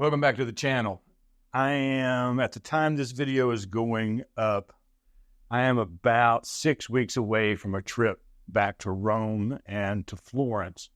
Welcome back to the channel. I am, at the time this video is going up, I am about 6 weeks away from a trip back to Rome and to Florence.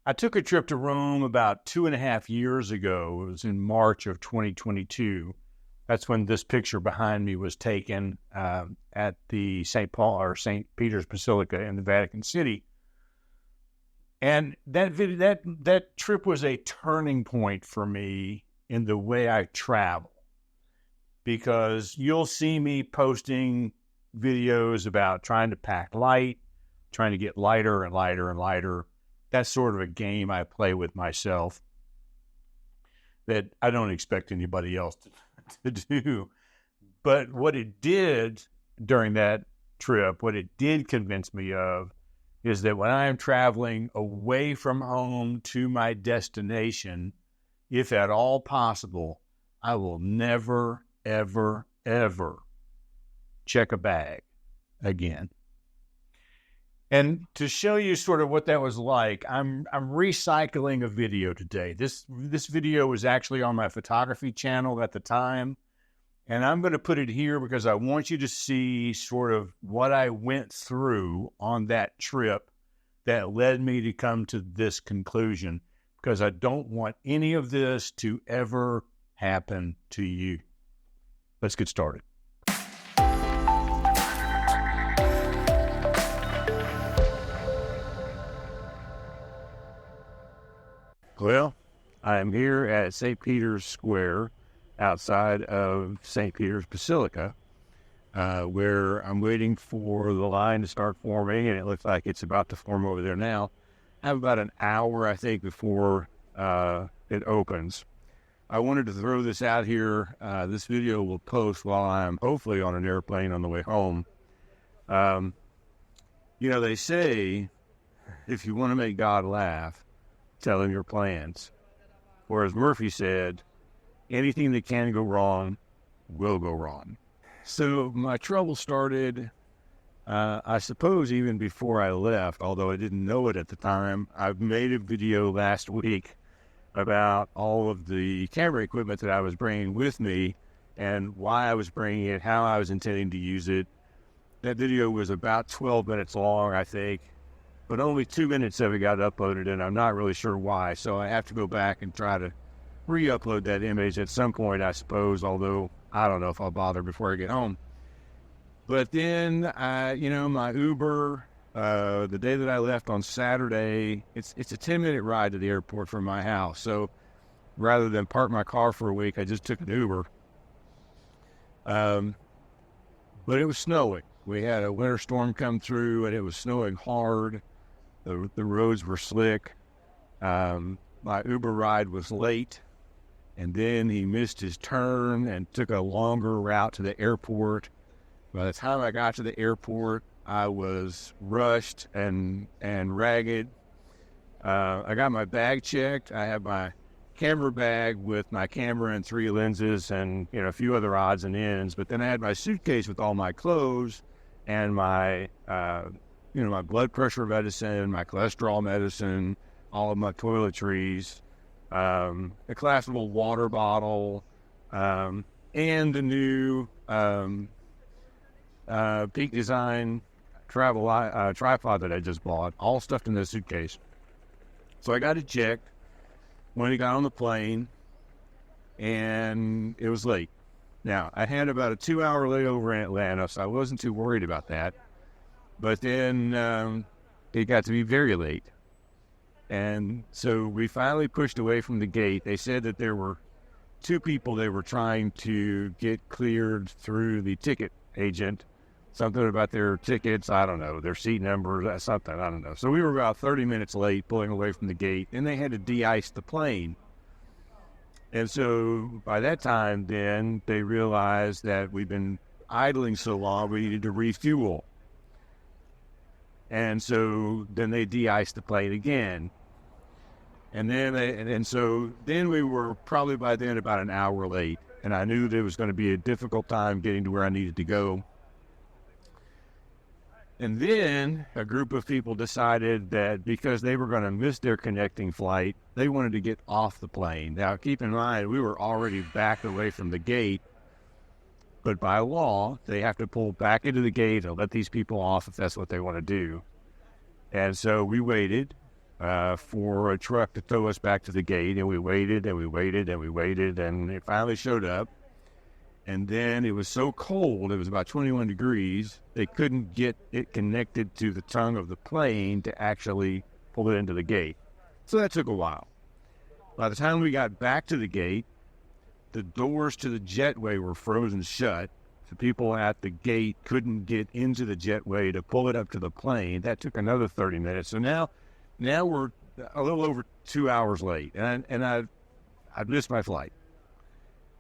I took a trip to Rome about 2.5 years ago. It was in March of 2022. That's when this picture behind me was taken at the St. Peter's Basilica in the Vatican City. And that trip was a turning point for me in the way I travel, because you'll see me posting videos about trying to pack light, trying to get lighter and lighter and lighter. That's sort of a game I play with myself that I don't expect anybody else to do. But what it did during that trip, what it did convince me of, is that when I am traveling away from home to my destination, if at all possible, I will never, ever, ever check a bag again. And to show you sort of what that was like, I'm recycling a video today. This video was actually on my photography channel at the time, and I'm going to put it here because I want you to see sort of what I went through on that trip that led me to come to this conclusion, because I don't want any of this to ever happen to you. Let's get started. Well, I am here at St. Peter's Square outside of St. Peter's Basilica, where I'm waiting for the line to start forming, and it looks like it's about to form over there now. I have about an hour, I think, before it opens. I wanted to throw this out here. This video will post while I'm hopefully on an airplane on the way home. They say if you want to make God laugh, tell him your plans. Or as Murphy said, anything that can go wrong will go wrong. So my trouble started, I suppose, even before I left, although I didn't know it at the time. I've made a video last week about all of the camera equipment that I was bringing with me and why I was bringing it, how I was intending to use it. That video was about 12 minutes long, I think, but only 2 minutes of it got uploaded, and I'm not really sure why. So I have to go back and try to re-upload that image at some point, I suppose, although I don't know if I'll bother before I get home. But then, my Uber, the day that I left on Saturday, it's a 10-minute ride to the airport from my house. So rather than park my car for a week, I just took an Uber. But it was snowing. We had a winter storm come through, and it was snowing hard. The roads were slick. My Uber ride was late, and then he missed his turn and took a longer route to the airport. By the time I got to the airport, I was rushed and ragged. I got my bag checked. I had my camera bag with my camera and 3 lenses and a few other odds and ends. But then I had my suitcase with all my clothes and my my blood pressure medicine, my cholesterol medicine, all of my toiletries, a collapsible water bottle, and the new Peak Design travel tripod that I just bought, all stuffed in this suitcase. So I got it checked when he got on the plane, and it was late. Now, I had about a 2-hour layover in Atlanta, so I wasn't too worried about that. But then it got to be very late. And so we finally pushed away from the gate. They said that there were 2 people they were trying to get cleared through the ticket agent. Something about their tickets, I don't know, their seat numbers, something, I don't know. So we were about 30 minutes late pulling away from the gate, and they had to de-ice the plane. And so by that time, then, they realized that we've been idling so long, we needed to refuel. And so then they de-iced the plane again. And then so we were probably by then about an hour late. And I knew there was going to be a difficult time getting to where I needed to go. And then a group of people decided that because they were going to miss their connecting flight, they wanted to get off the plane. Now, keep in mind, we were already back away from the gate, but by law, they have to pull back into the gate and let these people off if that's what they want to do. And so we waited for a truck to tow us back to the gate, and we waited and we waited and we waited, and it finally showed up. And then it was so cold, it was about 21 degrees, they couldn't get it connected to the tongue of the plane to actually pull it into the gate. So that took a while. By the time we got back to the gate, the doors to the jetway were frozen shut. The people at the gate couldn't get into the jetway to pull it up to the plane. That took another 30 minutes. So now we're a little over 2 hours late, and I've missed my flight.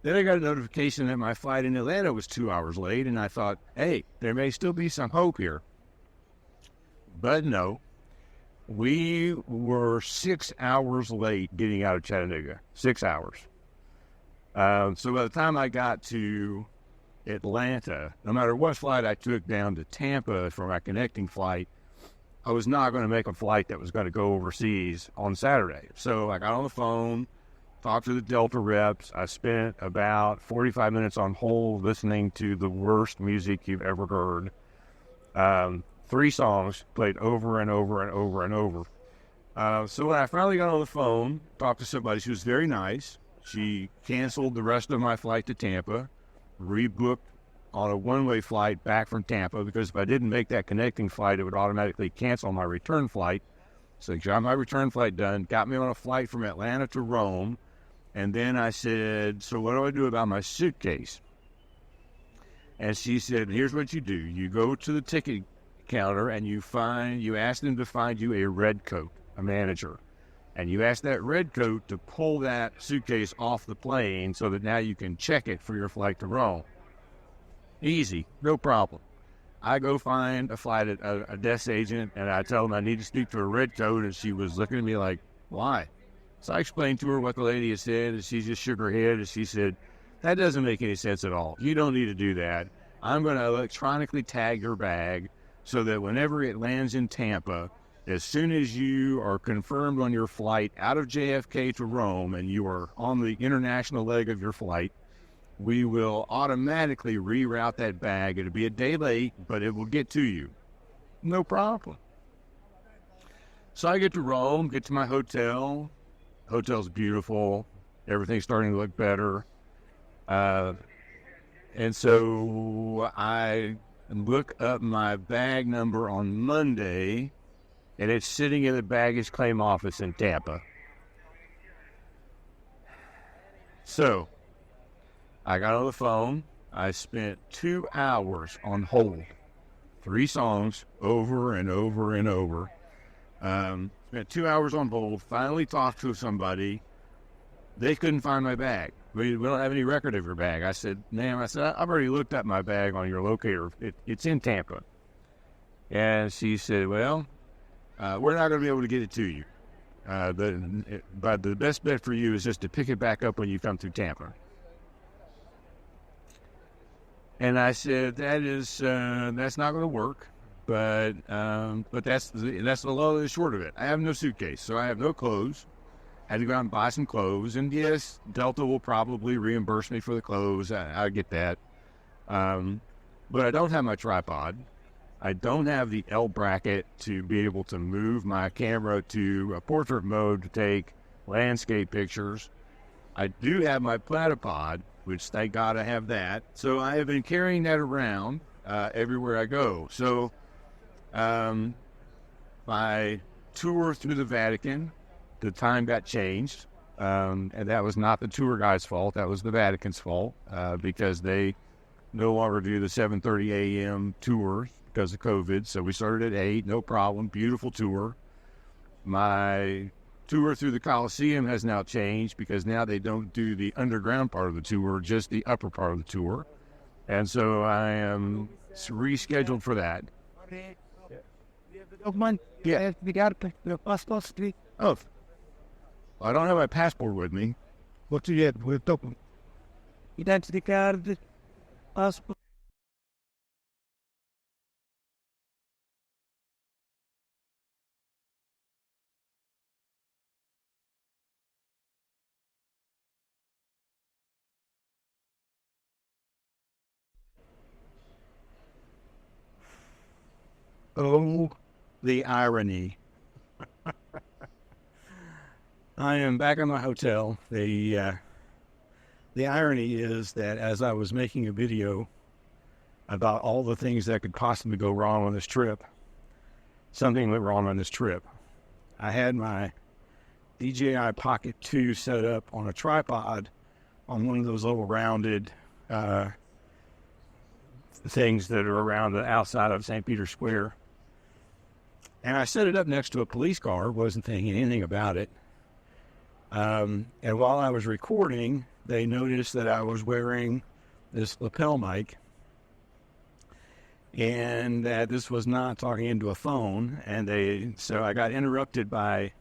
Then I got a notification that my flight in Atlanta was 2 hours late, and I thought, hey, there may still be some hope here. But no, we were 6 hours late getting out of Chattanooga. 6 hours. So by the time I got to Atlanta, no matter what flight I took down to Tampa for my connecting flight, I was not going to make a flight that was going to go overseas on Saturday. So I got on the phone, talked to the Delta reps. I spent about 45 minutes on hold listening to the worst music you've ever heard. 3 songs played over and over and over and over. So when I finally got on the phone, talked to somebody, she was very nice. She canceled the rest of my flight to Tampa, rebooked on a one-way flight back from Tampa, because if I didn't make that connecting flight, it would automatically cancel my return flight. So she got my return flight done, got me on a flight from Atlanta to Rome. And then I said, so what do I do about my suitcase? And she said, here's what you do. You go to the ticket counter and you ask them to find you a red coat, a manager. And you ask that red coat to pull that suitcase off the plane so that now you can check it for your flight to Rome. Easy, no problem. I go find a desk agent, and I tell them I need to speak to a red coat, and she was looking at me like, why? So I explained to her what the lady had said, and she just shook her head, and she said, that doesn't make any sense at all. You don't need to do that. I'm going to electronically tag your bag so that whenever it lands in Tampa, as soon as you are confirmed on your flight out of JFK to Rome and you are on the international leg of your flight, we will automatically reroute that bag. It'll be a day late, but it will get to you. No problem. So I get to Rome, get to my hotel. Hotel's beautiful. Everything's starting to look better. And so I look up my bag number on Monday, and it's sitting in the baggage claim office in Tampa. So I got on the phone. I spent 2 hours on hold. 3 songs over and over and over. Spent 2 hours on hold. Finally talked to somebody. They couldn't find my bag. We don't have any record of your bag. I said, ma'am, I've already looked at my bag on your locator. It's in Tampa. And she said, well, we're not going to be able to get it to you. But the best bet for you is just to pick it back up when you come through Tampa. And I said, that's not going to work. But that's the long and short of it. I have no suitcase, so I have no clothes. I had to go out and buy some clothes. And yes, Delta will probably reimburse me for the clothes. I get that. But I don't have my tripod. I don't have the L bracket to be able to move my camera to a portrait mode to take landscape pictures. I do have my platypod, which thank God I have that. So I have been carrying that around everywhere I go. So my tour through the Vatican, the time got changed. And that was not the tour guide's fault. That was the Vatican's fault because they no longer do the 7:30 a.m. tours because of COVID. So we started at 8, no problem. Beautiful tour. My tour through the Coliseum has now changed because now they don't do the underground part of the tour, just the upper part of the tour. And so I am rescheduled for that. Yeah. Oh, I don't have my passport with me. What do you have? Identity card, passport. Oh, the irony. I am back in my hotel. The irony is that as I was making a video about all the things that could possibly go wrong on this trip, something went wrong on this trip. I had my DJI Pocket 2 set up on a tripod on one of those little rounded things that are around the outside of St. Peter's Square. And I set it up next to a police car, wasn't thinking anything about it. And while I was recording, they noticed that I was wearing this lapel mic and that this was not talking into a phone. And so I got interrupted by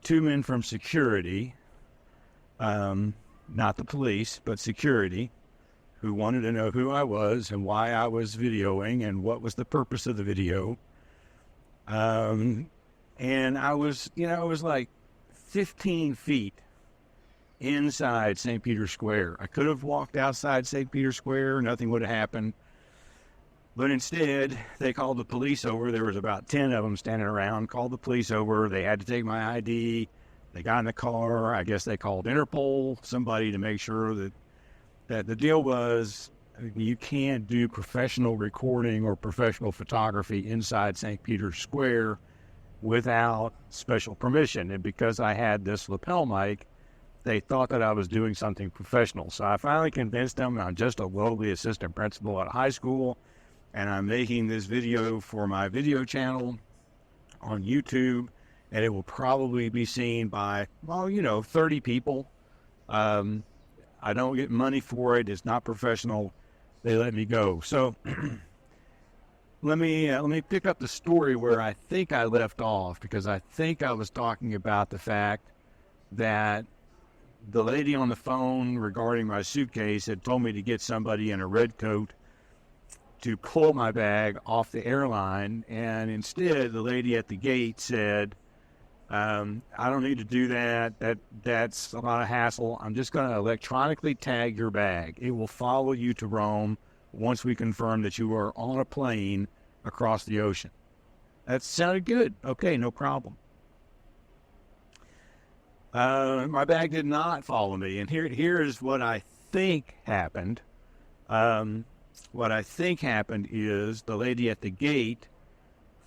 two men from security, not the police, but security, who wanted to know who I was and why I was videoing and what was the purpose of the video. And I was like 15 feet inside St. Peter's Square. I could have walked outside St. Peter's Square, nothing would have happened. But instead, they called the police over. There was about 10 of them standing around, called the police over. They had to take my ID. They got in the car. I guess they called Interpol, somebody to make sure that the deal was you can't do professional recording or professional photography inside St. Peter's Square without special permission. And because I had this lapel mic, they thought that I was doing something professional. So I finally convinced them I'm just a lowly assistant principal at a high school, and I'm making this video for my video channel on YouTube, and it will probably be seen by, 30 people. I don't get money for it. It's not professional. They let me go. So let me pick up the story where I think I left off, because I think I was talking about the fact that the lady on the phone regarding my suitcase had told me to get somebody in a red coat to pull my bag off the airline, and instead the lady at the gate said, I don't need to do that. That's a lot of hassle. I'm just going to electronically tag your bag. It will follow you to Rome once we confirm that you are on a plane across the ocean. That sounded good. Okay, no problem. My bag did not follow me, and here is what I think happened. What I think happened is the lady at the gate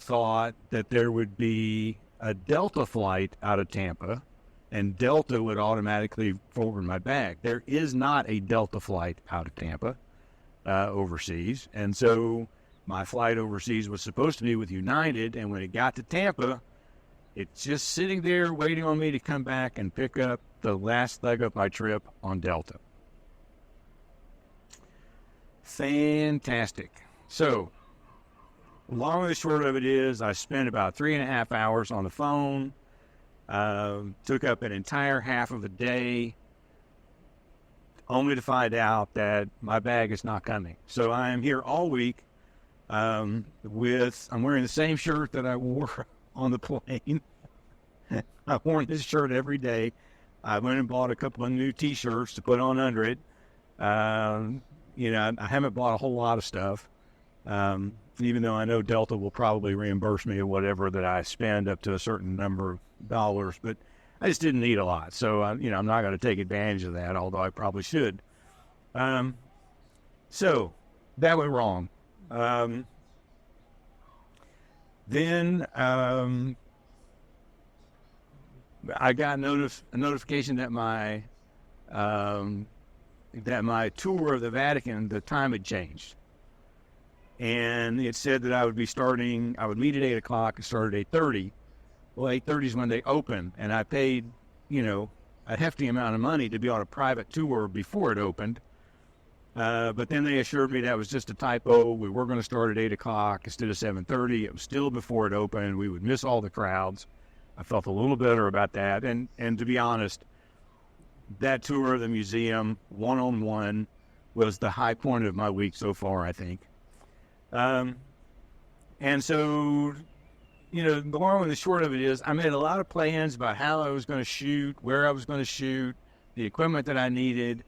thought that there would be a Delta flight out of Tampa, and Delta would automatically forward my bag. There is not a Delta flight out of Tampa overseas, and so my flight overseas was supposed to be with United, and when it got to Tampa, it's just sitting there waiting on me to come back and pick up the last leg of my trip on Delta. Fantastic. So, long and the short of it is, I spent about 3.5 hours on the phone, took up an entire half of a day, only to find out that my bag is not coming. So I am here all week I'm wearing the same shirt that I wore on the plane. I've worn this shirt every day. I went and bought a couple of new T-shirts to put on under it. I haven't bought a whole lot of stuff. Even though I know Delta will probably reimburse me or whatever that I spend up to a certain number of dollars, but I just didn't need a lot. So, I'm not going to take advantage of that, although I probably should. So that went wrong. Then I got a notification that my tour of the Vatican, the time had changed. And it said that I would meet at 8 o'clock and start at 8:30. Well, 8:30 is when they open, and I paid, a hefty amount of money to be on a private tour before it opened. But then they assured me that was just a typo. We were going to start at 8 o'clock instead of 7:30. It was still before it opened. We would miss all the crowds. I felt a little better about that. And to be honest, that tour of the museum, one-on-one, was the high point of my week so far, I think. And so, the long and the short of it is, I made a lot of plans about how I was going to shoot, where I was going to shoot, the equipment that I needed.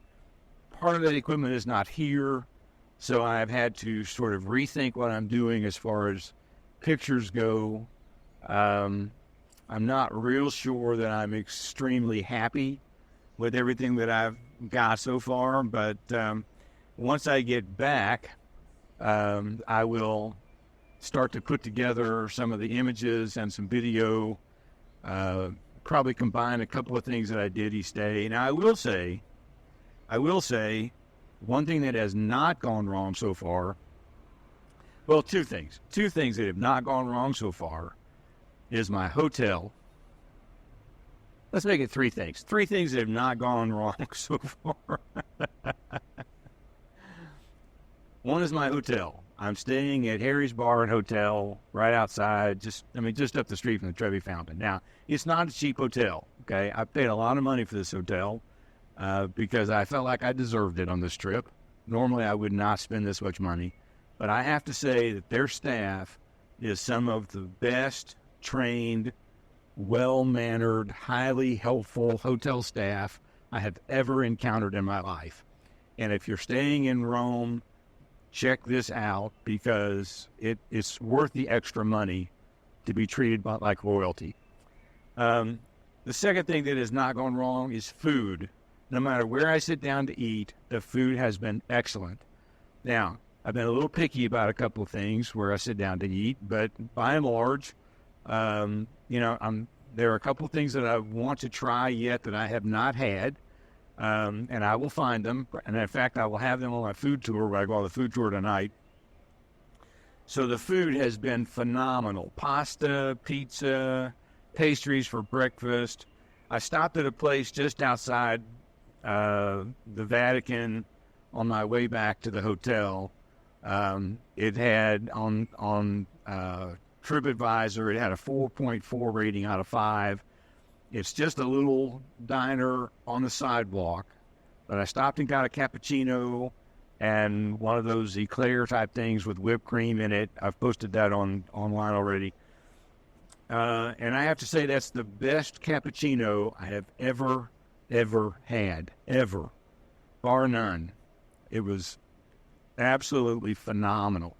Part of that equipment is not here, so I've had to sort of rethink what I'm doing as far as pictures go, I'm not real sure that I'm extremely happy with everything that I've got so far. But once I get back, I will start to put together some of the images and some video, probably combine a couple of things that I did each day. Now, I will say, one thing that has not gone wrong so far, well, two things that have not gone wrong so far is my hotel. Let's make it three things that have not gone wrong so far. One is my hotel. I'm staying at Harry's Bar and Hotel right outside, just up the street from the Trevi Fountain. Now, it's not a cheap hotel, okay? I paid a lot of money for this hotel because I felt like I deserved it on this trip. Normally, I would not spend this much money, but I have to say that their staff is some of the best trained, well-mannered, highly helpful hotel staff I have ever encountered in my life. And if you're staying in Rome, check this out because it's worth the extra money to be treated like royalty. The second thing that has not gone wrong is food. No matter where I sit down to eat, the food has been excellent. Now, I've been a little picky about a couple of things where I sit down to eat, but by and large, there are a couple of things that I want to try yet that I have not had. And I will find them. And in fact, I will have them on my food tour where I go on the food tour tonight. So the food has been phenomenal. Pasta, pizza, pastries for breakfast. I stopped at a place just outside the Vatican on my way back to the hotel. It had on TripAdvisor, it had a 4.4 rating out of 5. It's just a little diner on the sidewalk, but I stopped and got a cappuccino and one of those eclair type things with whipped cream in it. I've posted that online already. And I have to say that's the best cappuccino I have ever had, ever, bar none. It was absolutely phenomenal.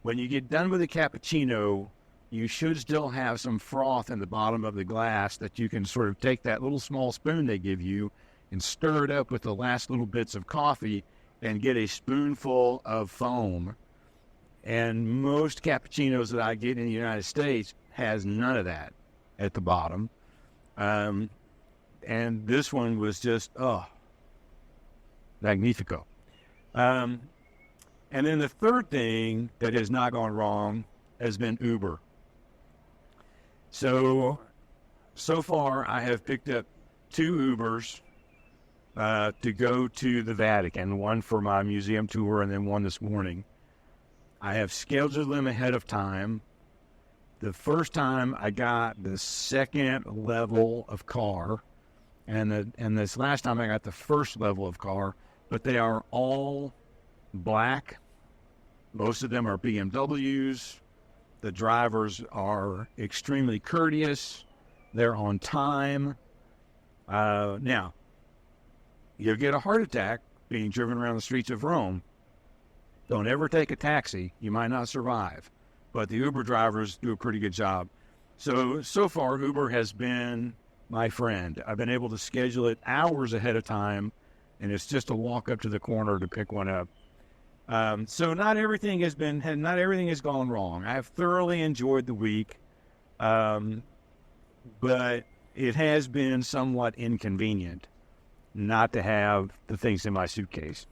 When you get done with a cappuccino, you should still have some froth in the bottom of the glass that you can sort of take that little small spoon they give you and stir it up with the last little bits of coffee and get a spoonful of foam. And most cappuccinos that I get in the United States has none of that at the bottom. And this one was just, magnifico. And then the third thing that has not gone wrong has been Uber. So far, I have picked up 2 Ubers to go to the Vatican, one for my museum tour and then one this morning. I have scheduled them ahead of time. The first time I got the second level of car, and this last time I got the first level of car, but they are all black. Most of them are BMWs. The drivers are extremely courteous. They're on time. Now, you'll get a heart attack being driven around the streets of Rome. Don't ever take a taxi. You might not survive. But the Uber drivers do a pretty good job. So far, Uber has been my friend. I've been able to schedule it hours ahead of time, and it's just a walk up to the corner to pick one up. So not everything has gone wrong. I have thoroughly enjoyed the week, but it has been somewhat inconvenient not to have the things in my suitcase.